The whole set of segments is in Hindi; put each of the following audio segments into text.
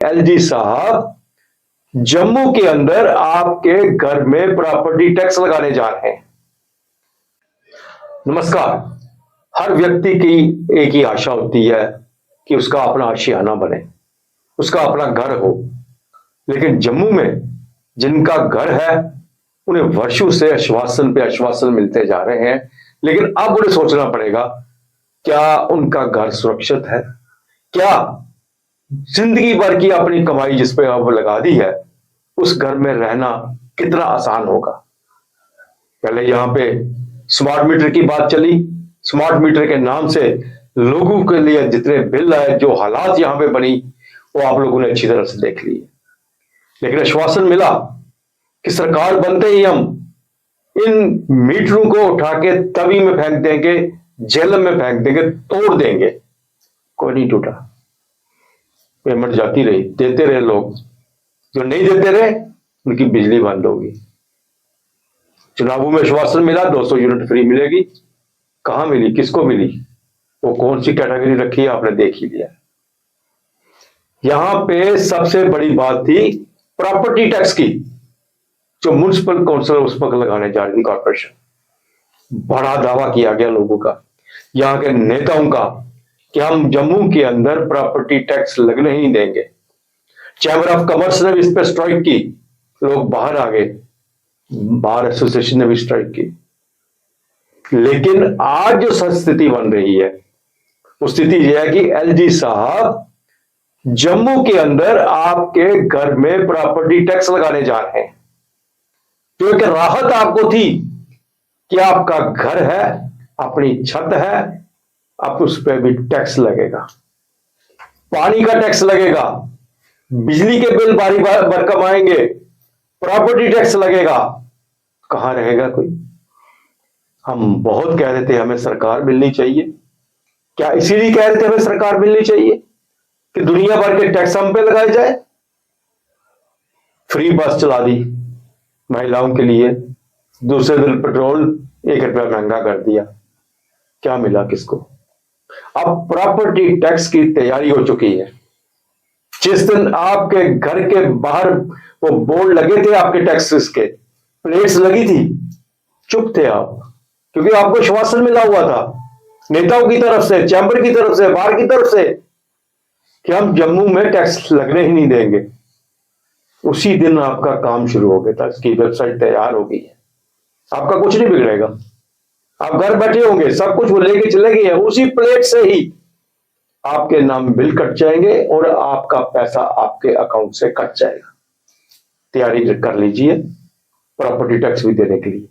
एलजी साहब, जम्मू के अंदर आपके घर में प्रॉपर्टी टैक्स लगाने जा रहे हैं। नमस्कार। हर व्यक्ति की एक ही आशा होती है कि उसका अपना आशियाना बने, उसका अपना घर हो। लेकिन जम्मू में जिनका घर है उन्हें वर्षों से आश्वासन पे आश्वासन मिलते जा रहे हैं, लेकिन अब उन्हें सोचना पड़ेगा, क्या उनका घर सुरक्षित है? क्या जिंदगी भर की अपनी कमाई जिस पे अब लगा दी है, उस घर में रहना कितना आसान होगा? पहले यहां पे स्मार्ट मीटर की बात चली। स्मार्ट मीटर के नाम से लोगों के लिए जितने बिल आए, जो हालात यहां पे बनी, वो आप लोगों ने अच्छी तरह से देख लिए। लेकिन आश्वासन मिला कि सरकार बनते ही हम इन मीटरों को उठा के तवी में फेंक देंगे, जेलम में फेंक देंगे, तोड़ देंगे। कोई नहीं टूटा, पेमेंट जाती रही, देते रहे लोग। जो नहीं देते रहे उनकी बिजली बंद होगी। चुनावों में आश्वासन मिला 200 यूनिट फ्री मिलेगी। कहां मिली? किसको मिली? वो कौन सी कैटेगरी रखी है आपने देख ही लिया। यहां पे सबसे बड़ी बात थी प्रॉपर्टी टैक्स की, जो म्युनिसिपल काउंसिल उस पर लगाने जा रही थी कॉर्पोरेशन। बड़ा दावा किया गया लोगों का, यहां के नेताओं का, कि हम जम्मू के अंदर प्रॉपर्टी टैक्स लगने ही नहीं देंगे। चैम्बर ऑफ कॉमर्स ने भी इस पर स्ट्राइक की, लोग बाहर आ गए, बार एसोसिएशन ने भी स्ट्राइक की। लेकिन आज जो स्थिति बन रही है, वो स्थिति यह है कि एलजी साहब, जम्मू के अंदर आपके घर में प्रॉपर्टी टैक्स लगाने जा रहे हैं। तो एक राहत आपको थी कि आपका घर है, अपनी छत है, अब उस पर भी टैक्स लगेगा, पानी का टैक्स लगेगा, बिजली के बिल बारी बार कम आएंगे, प्रॉपर्टी टैक्स लगेगा। कहां रहेगा कोई? हम बहुत कह रहे थे हमें सरकार मिलनी चाहिए। क्या इसीलिए कह रहे थे हमें सरकार मिलनी चाहिए कि दुनिया भर के टैक्स हम पे लगाए जाए? फ्री बस चला दी महिलाओं के लिए, दूसरे दिन पेट्रोल 1 रुपया महंगा कर दिया। क्या मिला किसको? अब प्रॉपर्टी टैक्स की तैयारी हो चुकी है। जिस दिन आपके घर के बाहर वो बोर्ड लगे थे, आपके टैक्सेस के प्लेट्स लगी थी, चुप थे आप, क्योंकि आपको आश्वासन मिला हुआ था नेताओं की तरफ से, चैंबर की तरफ से, बार की तरफ से, कि हम जम्मू में टैक्स लगने ही नहीं देंगे। उसी दिन आपका काम शुरू हो गया था। इसकी वेबसाइट तैयार हो गई है, आपका कुछ नहीं बिगड़ेगा। आप घर बैठे होंगे, सब कुछ वो लेके चले गए, उसी प्लेट से ही आपके नाम बिल कट जाएंगे और आपका पैसा आपके अकाउंट से कट जाएगा। तैयारी कर लीजिए प्रॉपर्टी टैक्स भी देने के लिए।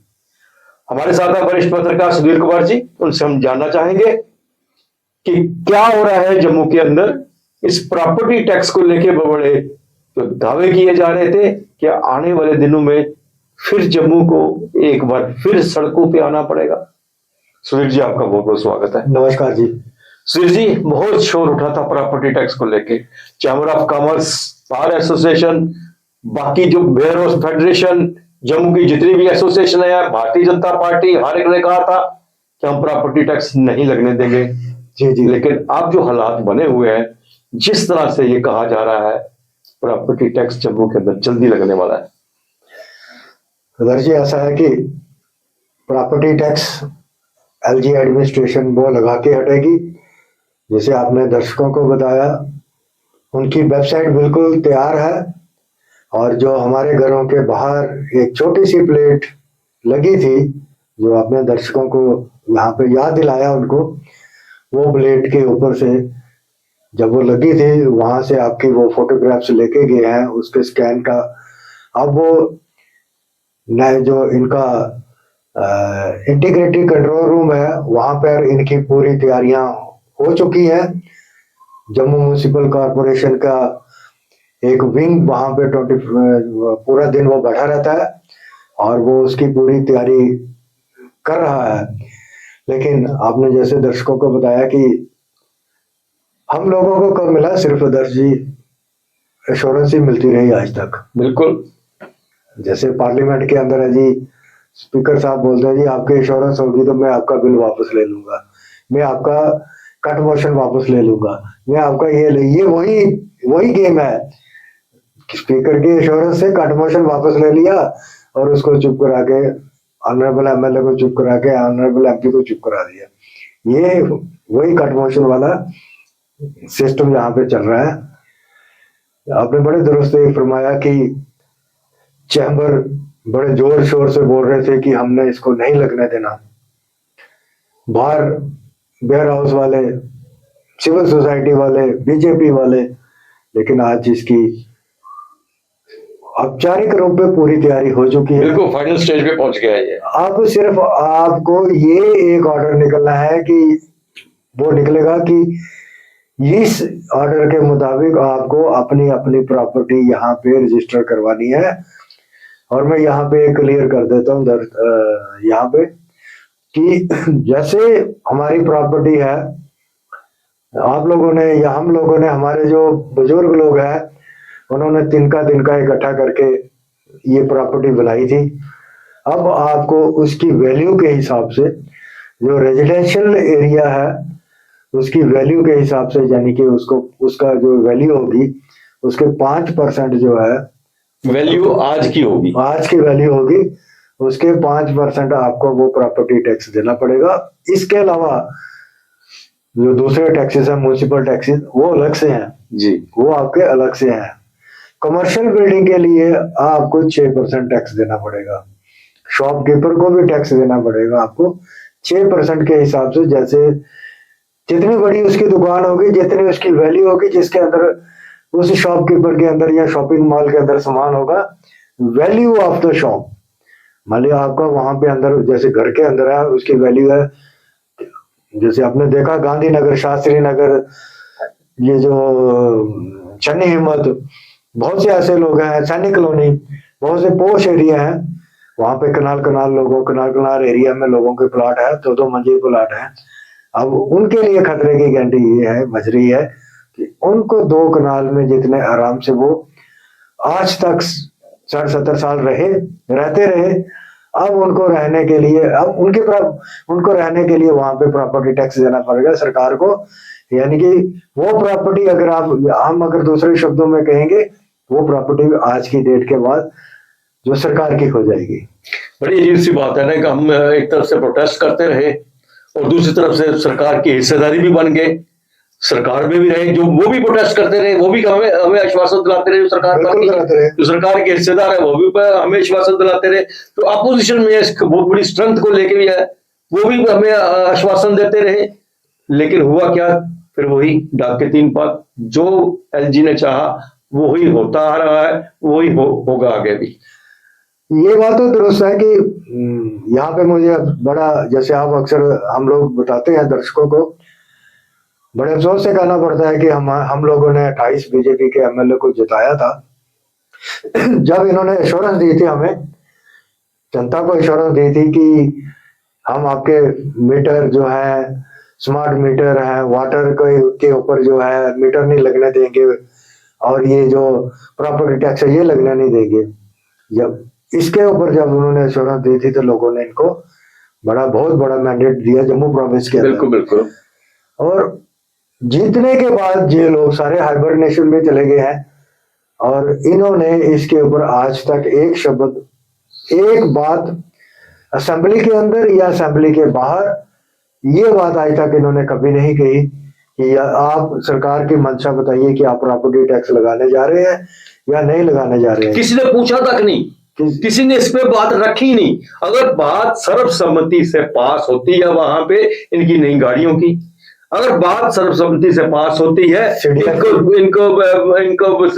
हमारे साथ है वरिष्ठ पत्रकार सुधीर कुमार जी, उनसे हम जानना चाहेंगे कि क्या हो रहा है जम्मू के अंदर। इस प्रॉपर्टी टैक्स को लेके बड़े जो दावे किए जा रहे थे, क्या आने वाले दिनों में फिर जम्मू को एक बार फिर सड़कों पे आना पड़ेगा? सुधीर जी, आपका बहुत बहुत स्वागत है। नमस्कार जी। सुधीर जी, बहुत शोर उठा था प्रॉपर्टी टैक्स को लेके। Chamber of commerce, bar association, बाकी जो बेयर हाउस फेडरेशन, जम्मू की जितनी भी एसोसिएशन है, भारतीय जनता पार्टी, हर एक ने कहा था कि हम प्रॉपर्टी टैक्स नहीं लगने देंगे। जी जी। लेकिन अब जो हालात बने हुए हैं, जिस तरह से ये कहा जा रहा है प्रॉपर्टी टैक्स जम्मू के अंदर जल्दी लगने वाला है। सदर जी, ऐसा है कि प्रॉपर्टी टैक्स एलजी एडमिनिस्ट्रेशन वो लगा के हटेगी। जैसे आपने दर्शकों को बताया, उनकी वेबसाइट बिल्कुल तैयार है, और जो हमारे घरों के बाहर एक छोटी सी प्लेट लगी थी, जो आपने दर्शकों को यहाँ पे याद दिलाया उनको, वो प्लेट के ऊपर से जब वो लगी थी, वहां से आपकी वो फोटोग्राफ्स लेके गए हैं उसके स्कैन का। अब वो नए जो इनका इंटीग्रेटेड कंट्रोल रूम है, वहां पर इनकी पूरी तैयारियां हो चुकी हैं। जम्मू म्युनिसिपल कॉरपोरेशन का एक विंग वहां पे पूरा दिन वो बैठा रहता है और वो उसकी पूरी तैयारी कर रहा है। लेकिन आपने जैसे दर्शकों को बताया कि हम लोगों को कब मिला, सिर्फ दर्श जी एश्योरेंस ही मिलती रही आज तक। बिल्कुल, जैसे पार्लियामेंट के अंदर है जी, स्पीकर साहब बोलते हैं जी आपकी एश्योरेंस होगी तो मैं आपका बिल वापस ले लूंगा, मैं आपका कट मोशन वापस ले लूंगा, मैं आपका ये वही वही गेम है। स्पीकर की एश्योरेंस से कट मोशन वापस ले लिया और उसको चुप करा के, ऑनरेबल एमएलए को चुप करा के, ऑनरेबल एमपी को चुप करा दिया। ये वही कट मोशन वाला सिस्टम यहाँ पे चल रहा है। आपने बड़े दुरुस्त ये फरमाया कि चैम्बर बड़े जोर शोर से बोल रहे थे कि हमने इसको नहीं लगने देना। बाहर वेयर हाउस वाले, सिविल सोसाइटी वाले, बीजेपी वाले, लेकिन आज इसकी औपचारिक रूप में पूरी तैयारी हो चुकी है। बिल्कुल फाइनल स्टेज पे पहुंच गया है ये। अब सिर्फ आपको ये एक ऑर्डर निकलना है कि वो निकलेगा कि इस ऑर्डर के मुताबिक आपको अपनी अपनी प्रॉपर्टी यहाँ पे रजिस्टर करवानी है। और मैं यहाँ पे क्लियर कर देता हूँ यहाँ पे कि जैसे हमारी प्रॉपर्टी है, आप लोगों ने या हम लोगों ने, हमारे जो बुजुर्ग लोग हैं उन्होंने तिनका तिनका इकट्ठा करके ये प्रॉपर्टी बनाई थी। अब आपको उसकी वैल्यू के हिसाब से, जो रेजिडेंशियल एरिया है उसकी वैल्यू के हिसाब से, यानी कि उसको उसका जो वैल्यू होगी उसके 5% जो है वैल्यू आज की होगी, आज की वैल्यू होगी, उसके 5% आपको वो प्रॉपर्टी टैक्स देना पड़ेगा। इसके अलावा जो दूसरे टैक्सेस हैं, म्युनिसिपल टैक्सेस, वो अलग से हैं जी, वो आपके अलग से हैं। कमर्शियल बिल्डिंग के लिए आपको 6% टैक्स देना पड़ेगा। शॉपकीपर को भी टैक्स देना पड़ेगा आपको 6% के हिसाब से। जैसे जितनी बड़ी उसकी दुकान होगी, जितनी उसकी वैल्यू होगी, जिसके अंदर उस शॉपकीपर के अंदर या शॉपिंग मॉल के अंदर सामान होगा, वैल्यू ऑफ द शॉप, मान लिया आपका वहां पे अंदर जैसे घर के अंदर है, उसकी वैल्यू है, जैसे आपने देखा गांधीनगर, शास्त्री नगर, ये जो चन्नी हिम्मत, बहुत से ऐसे लोग हैं, सैनिक कॉलोनी, बहुत से पोश एरिया है, वहां पे कनाल एरिया में लोगों के प्लॉट है, 2-2 मंजिल प्लॉट है। अब उनके लिए खतरे की घंटी ये है बज रही है कि उनको 2 कनाल में जितने आराम से वो आज तक 60-70 साल रहते रहे, अब उनको रहने के लिए, अब उनको रहने के लिए वहां पे प्रॉपर्टी टैक्स देना पड़ेगा सरकार को। यानी कि वो प्रॉपर्टी, अगर हम अगर दूसरे शब्दों में कहेंगे, वो प्रॉपर्टी आज की डेट के बाद जो सरकार की हो जाएगी। बड़ी अजीब सी बात है ना कि हम एक तरफ से प्रोटेस्ट करते रहे और दूसरी तरफ से सरकार की हिस्सेदारी भी बन गए, सरकार में भी रहे, जो वो भी प्रोटेस्ट करते रहे, वो भी हमें आश्वासन दिलाते रहे, जो सरकार के हिस्सेदार है वो भी हमें आश्वासन दिलाते रहे। तो अपोजिशन में बहुत बड़ी स्ट्रेंथ को लेके भी है, वो भी हमें आश्वासन देते रहे, लेकिन हुआ क्या? फिर वही डाक के 3 पद, जो एलजी ने चाहा वो ही होता आ रहा है, वही होगा आगे भी। ये बात तो दुरुस्त है कि यहाँ पे मुझे बड़ा, जैसे आप अक्सर हम लोग बताते हैं दर्शकों को, बड़े अफसोस से कहना पड़ता है कि हम लोगों ने 28 बीजेपी के एमएलए को जिताया था। जब इन्होंने एश्योरेंस दी थी, हमें जनता को एश्योरेंस दी थी कि हम आपके मीटर जो है, स्मार्ट मीटर है, वाटर के ऊपर जो है मीटर नहीं लगने देंगे, और ये जो प्रॉपर्टी टैक्स है ये लगने नहीं देंगे। जब इसके ऊपर जब उन्होंने एश्योरेंस दी थी तो लोगों ने इनको बहुत बड़ा मैंडेट दिया जम्मू प्रोविंस के अंदर। बिल्कुल बिल्कुल। और जीतने के बाद ये लोग सारे हाइबरनेशन में चले गए हैं, और इन्होंने इसके ऊपर आज तक एक शब्द, एक बात असेंबली के अंदर या असेंबली के बाहर, ये बात आज तक इन्होंने कभी नहीं कही कि आप सरकार की मंशा बताइए कि आप प्रॉपर्टी टैक्स लगाने जा रहे हैं या नहीं लगाने जा रहे हैं। किसी ने पूछा तक नहीं, किसी ने इस पे बात रखी नहीं। अगर बात सर्वसम्मति से पास होती है वहां पे इनकी नई गाड़ियों की, अगर बात सर्वसम्मति से पास होती है इनको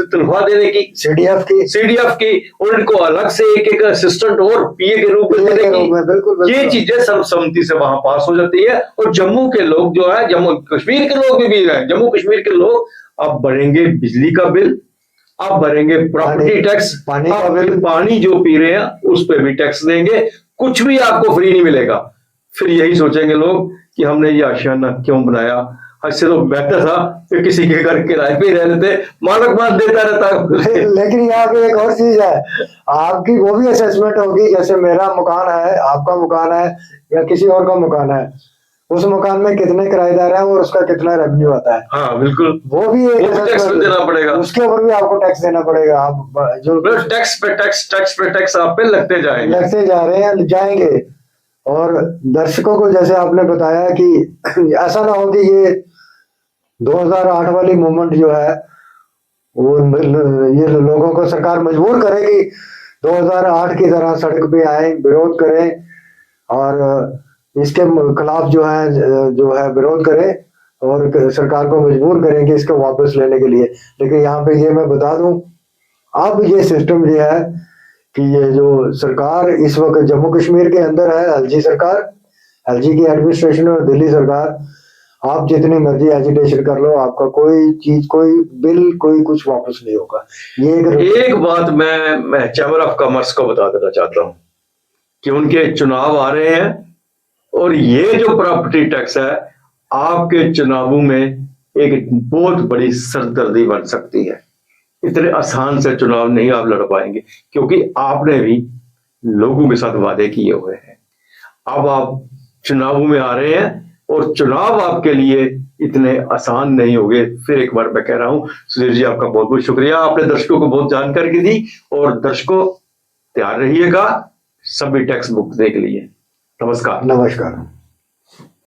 तनख्वाह देने की, सीडीएफ की, और इनको अलग से एक असिस्टेंट और पीए के रूप में देने की, ये चीजें सर्वसम्मति से वहां पास हो जाती है। और जम्मू के लोग जो है, जम्मू कश्मीर के लोग भी हैं, जम्मू कश्मीर के लोग अब भरेंगे बिजली का बिल, अब भरेंगे प्रॉपर्टी टैक्स, पानी जो पी रहे हैं उस पर भी टैक्स देंगे, कुछ भी आपको फ्री नहीं मिलेगा। फिर यही सोचेंगे लोग कि हमने ये आशियाना क्यों बनाया, इससे तो बेहतर था कि किसी के घर किराए पे रह लेते, मालक मान देता रहता। लेकिन यहाँ पे एक और चीज है, आपकी वो भी असेसमेंट होगी, जैसे मेरा मकान है, आपका मकान है, या किसी और का मकान है, उस मकान में कितने किराएदार हैं और उसका कितना रेवेन्यू आता है, हाँ बिल्कुल, वो भी वो एक भी टैक्स assessment- देना पड़ेगा। उसके ऊपर भी आपको टैक्स देना पड़ेगा। आप जो टैक्स पे टैक्स, टैक्स पे टैक्स आप पे लगते जाएंगे। लगते जा रहे हैं, जाएंगे। और दर्शकों को जैसे आपने बताया कि ऐसा ना हो कि ये 2008 वाली मूवमेंट जो है वो ये लोगों को सरकार मजबूर करे कि 2008 की तरह सड़क पे आए, विरोध करें और इसके खिलाफ जो है विरोध करें और सरकार को मजबूर करें कि इसको वापस लेने के लिए। लेकिन यहाँ पे ये मैं बता दूं, अब ये सिस्टम ये है कि ये जो सरकार इस वक्त जम्मू कश्मीर के अंदर है, एलजी सरकार, एलजी की एडमिनिस्ट्रेशन और दिल्ली सरकार, आप जितनी मर्जी एजिटेशन कर लो, आपका कोई चीज, कोई बिल, कोई कुछ वापस नहीं होगा। ये एक बात मैं चैम्बर ऑफ कॉमर्स को बता देना चाहता हूं कि उनके चुनाव आ रहे हैं और ये जो प्रॉपर्टी टैक्स है आपके चुनावों में एक बहुत बड़ी सरदर्दी बन सकती है। इतने आसान से चुनाव नहीं आप लड़ पाएंगे क्योंकि आपने भी लोगों के साथ वादे किए हुए हैं। अब आप चुनावों में आ रहे हैं और चुनाव आपके लिए इतने आसान नहीं होंगे। फिर एक बार मैं कह रहा हूं, सुधीर जी आपका बहुत बहुत शुक्रिया, आपने दर्शकों को बहुत जानकारी दी। और दर्शकों तैयार रहिएगा सभी टेक्स्ट बुक के लिए। नमस्कार। नमस्कार।